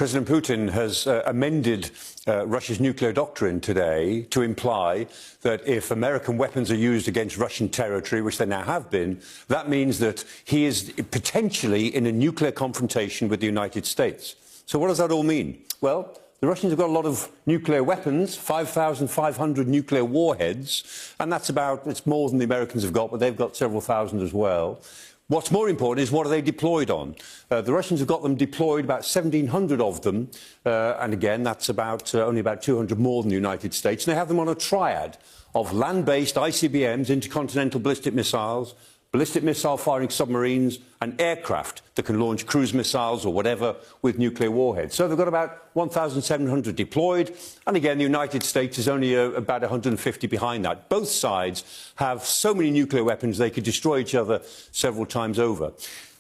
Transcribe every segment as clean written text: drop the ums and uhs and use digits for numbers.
President Putin has amended Russia's nuclear doctrine today to imply that if American weapons are used against Russian territory, which they now have been, that means that he is potentially in a nuclear confrontation with the United States. So what does that all mean? Well, the Russians have got a lot of nuclear weapons, 5,500 nuclear warheads, and it's more than the Americans have got, but they've got several thousand as well. What's more important is what are they deployed on? The Russians have got them deployed, about 1,700 of them, and again, that's only about 200 more than the United States. And they have them on a triad of land-based ICBMs, intercontinental ballistic missiles, ballistic missile-firing submarines and aircraft that can launch cruise missiles or whatever with nuclear warheads. So they've got about 1,700 deployed, and again, the United States is only about 150 behind that. Both sides have so many nuclear weapons they could destroy each other several times over.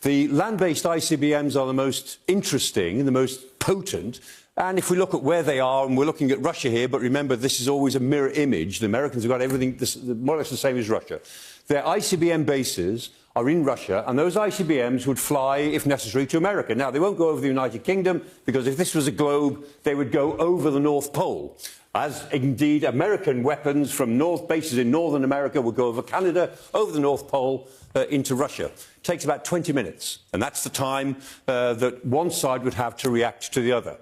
The land-based ICBMs are the most interesting and the most potent. And if we look at where they are, and we're looking at Russia here, but remember, this is always a mirror image. The Americans have got everything more or less the same as Russia. Their ICBM bases are in Russia, and those ICBMs would fly, if necessary, to America. Now, they won't go over the United Kingdom, because if this was a globe, they would go over the North Pole. As indeed American weapons from bases in Northern America would go over Canada, over the North Pole, into Russia. It takes about 20 minutes, and that's the time that one side would have to react to the other.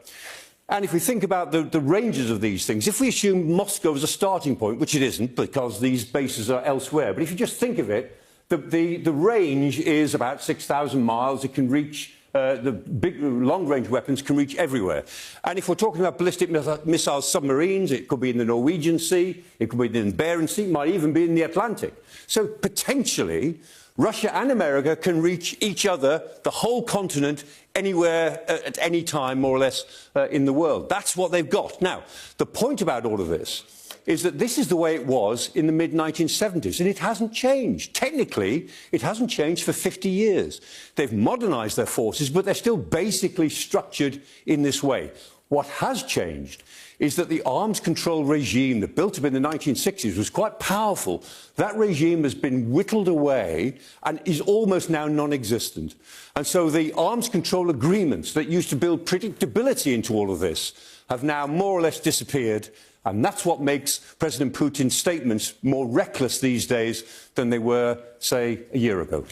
And if we think about the ranges of these things, if we assume Moscow as a starting point, which it isn't because these bases are elsewhere, but if you just think of it, the range is about 6,000 miles. It can reach, the big long-range weapons can reach everywhere. And if we're talking about ballistic missile submarines, it could be in the Norwegian Sea, it could be in the Barents Sea, it might even be in the Atlantic. So potentially, Russia and America can reach each other, the whole continent, anywhere, at any time, more or less, in the world. That's what they've got. Now, the point about all of this is that this is the way it was in the mid-1970s, and it hasn't changed. Technically, it hasn't changed for 50 years. They've modernised their forces, but they're still basically structured in this way. What has changed is that the arms control regime that built up in the 1960s was quite powerful. That regime has been whittled away and is almost now non-existent. And so the arms control agreements that used to build predictability into all of this have now more or less disappeared. And that's what makes President Putin's statements more reckless these days than they were, say, a year ago.